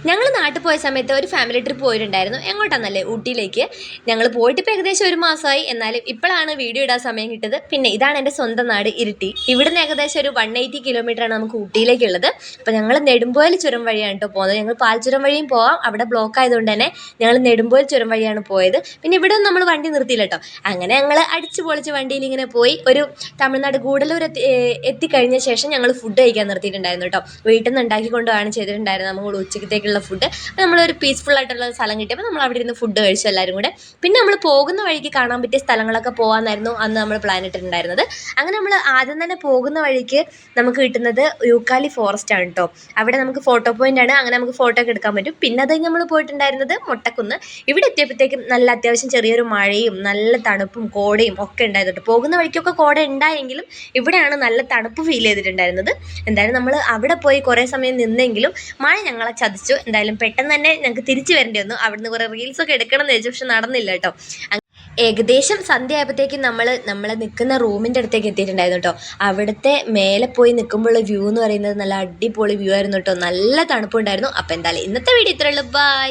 ഞങ്ങൾ നാട്ടിൽ പോയ സമയത്ത് ഒരു ഫാമിലി ട്രിപ്പ് പോയിട്ടുണ്ടായിരുന്നു. എങ്ങോട്ടാണെന്നല്ലേ, ഊട്ടിയിലേക്ക്. ഞങ്ങൾ പോയിട്ട് ഇപ്പോൾ ഏകദേശം 1 മാസമായി. എന്നാലും ഇപ്പോഴാണ് വീഡിയോ ഇടാൻ സമയം കിട്ടത്. പിന്നെ ഇതാണ് എൻ്റെ സ്വന്തം നാട് ഇരിട്ടി. ഇവിടുന്ന് ഏകദേശം ഒരു 180 കിലോമീറ്ററാണ് നമുക്ക് ഊട്ടിയിലേക്കുള്ളത്. അപ്പോൾ ഞങ്ങൾ നെടുമ്പോയിൽ ചുരം വഴിയാണ് കേട്ടോ പോകുന്നത്. ഞങ്ങൾ പാൽച്ചുരം വഴിയും പോവാം, അവിടെ ബ്ലോക്ക് ആയതുകൊണ്ട് തന്നെ ഞങ്ങൾ നെടുമ്പോയിൽ ചുരം വഴിയാണ് പോയത്. പിന്നെ ഇവിടെ ഒന്നും നമ്മൾ വണ്ടി നിർത്തിയില്ല കേട്ടോ. അങ്ങനെ ഞങ്ങൾ അടിച്ച് പൊളിച്ച് വണ്ടിയിൽ ഇങ്ങനെ പോയി ഒരു തമിഴ്നാട് ഗൂഡല്ലൂർ എത്തിക്കഴിഞ്ഞ ശേഷം ഞങ്ങൾ ഫുഡ് കഴിക്കാൻ നിർത്തിയിട്ടുണ്ടായിരുന്നു കേട്ടോ. വീട്ടിൽ നിന്ന് ഉണ്ടാക്കിക്കൊണ്ടാണ് ചെയ്തിട്ടുണ്ടായിരുന്നത് നമ്മൾ ഉച്ചക്കത്തേക്കുള്ള ഫുഡ്. നമ്മളൊരു പീസ്ഫുൾ ആയിട്ടുള്ള സ്ഥലം കിട്ടിയപ്പോൾ നമ്മൾ അവിടെ ഇരുന്ന് ഫുഡ് കഴിച്ചു എല്ലാവരും കൂടെ. പിന്നെ നമ്മൾ പോകുന്ന വഴിക്ക് കാണാൻ പറ്റിയ സ്ഥലങ്ങളൊക്കെ പോകാമെന്നായിരുന്നു അന്ന് നമ്മൾ പ്ലാൻ ഇട്ടിട്ടുണ്ടായിരുന്നത്. അങ്ങനെ നമ്മൾ ആദ്യം തന്നെ പോകുന്ന വഴിക്ക് നമുക്ക് കിട്ടുന്നത് യൂക്കാലി ഫോറസ്റ്റ് ആണ് കേട്ടോ. അവിടെ നമുക്ക് ഫോട്ടോ പോയിന്റ് ആണ്, അങ്ങനെ നമുക്ക് ഫോട്ടോ ഒക്കെ എടുക്കാൻ പറ്റും. പിന്നെ അത് നമ്മൾ പോയിട്ടുണ്ടായിരുന്നത് മൊട്ടക്കുന്ന്. ഇവിടെ എത്തിയപ്പോഴത്തേക്കും നല്ല അത്യാവശ്യം ചെറിയൊരു മഴയും നല്ല തണുപ്പും കോടയും ഒക്കെ ഉണ്ടായിരുന്നു കേട്ടോ. പോകുന്ന വഴിക്കൊക്കെ കോട ഉണ്ടായെങ്കിലും ഇവിടെയാണ് നല്ല തണുപ്പ് ഫീൽ ചെയ്തിട്ടുണ്ടായിരുന്നത്. എന്തായാലും നമ്മൾ അവിടെ പോയി കുറേ സമയം നിന്നെങ്കിലും മഴ ഞങ്ങളെ ചതിച്ചു. എന്തായാലും പെട്ടെന്ന് തന്നെ ഞങ്ങൾക്ക് തിരിച്ചു വരേണ്ടി വന്നു. അവിടുന്ന് കുറേ റീൽസൊക്കെ എടുക്കണം എന്ന് വെച്ചു, പക്ഷെ നടന്നില്ല കേട്ടോ. ഏകദേശം സന്ധ്യ ആയപ്പോഴത്തേക്കും നമ്മൾ നിൽക്കുന്ന റൂമിൻ്റെ അടുത്തേക്ക് എത്തിയിട്ടുണ്ടായിരുന്നു കേട്ടോ. അവിടുത്തെ മേലെ പോയി നിൽക്കുമ്പോഴുള്ള വ്യൂ എന്ന് പറയുന്നത് നല്ല അടിപൊളി വ്യൂ ആയിരുന്നു കേട്ടോ. നല്ല തണുപ്പുണ്ടായിരുന്നു. അപ്പോൾ എന്തായാലും ഇന്നത്തെ വീഡിയോ ഇത്രയുള്ളൂ. ബൈ.